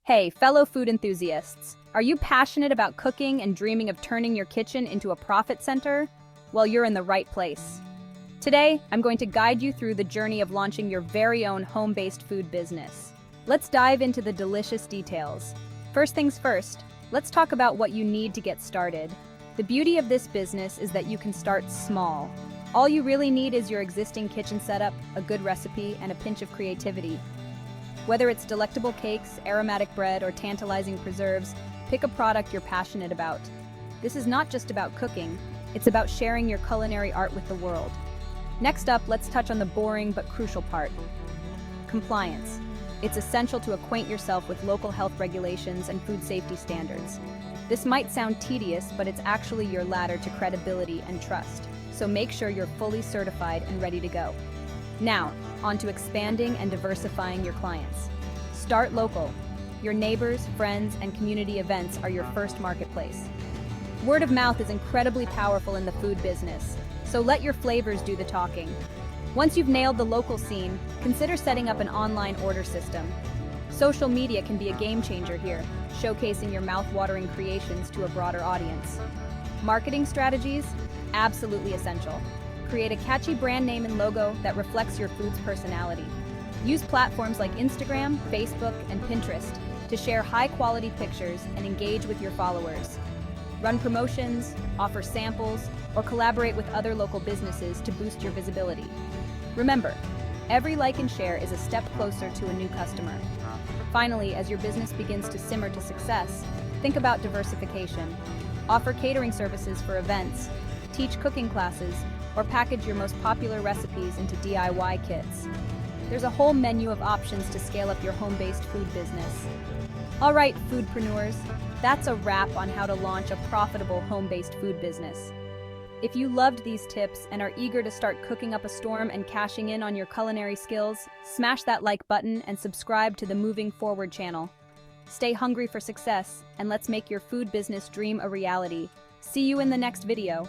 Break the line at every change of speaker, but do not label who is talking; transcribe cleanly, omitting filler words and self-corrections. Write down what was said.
Hey, fellow food enthusiasts, are you passionate about cooking and dreaming of turning your kitchen into a profit center? Well, you're in the right place. Today, I'm going to guide you through the journey of launching your very own home-based food business. Let's dive into the delicious details. First things first, let's talk about what you need to get started. The beauty of this business is that you can start small. All you really need is your existing kitchen setup, a good recipe, and a pinch of creativity. Whether it's delectable cakes, aromatic bread, or tantalizing preserves, pick a product you're passionate about. This is not just about cooking, it's about sharing your culinary art with the world. Next up, let's touch on the boring but crucial part: compliance. It's essential to acquaint yourself with local health regulations and food safety standards. This might sound tedious, but it's actually your ladder to credibility and trust, so make sure you're fully certified and ready to go. Now, on to expanding and diversifying your clients. Start local. Your neighbors, friends, and community events are your first marketplace. Word of mouth is incredibly powerful in the food business, so let your flavors do the talking. Once you've nailed the local scene, consider setting up an online order system. Social media can be a game changer here, showcasing your mouth-watering creations to a broader audience. Marketing strategies? Absolutely essential. Create a catchy brand name and logo that reflects your food's personality. Use platforms like Instagram, Facebook, and Pinterest to share high-quality pictures and engage with your followers. Run promotions, offer samples, or collaborate with other local businesses to boost your visibility. Remember, every like and share is a step closer to a new customer. Finally, as your business begins to simmer to success, think about diversification. Offer catering services for events, teach cooking classes, or package your most popular recipes into DIY kits. There's a whole menu of options to scale up your home-based food business. All right, foodpreneurs, that's a wrap on how to launch a profitable home-based food business. If you loved these tips and are eager to start cooking up a storm and cashing in on your culinary skills, smash that like button and subscribe to the Moving Forward channel. Stay hungry for success, and let's make your food business dream a reality. See you in the next video.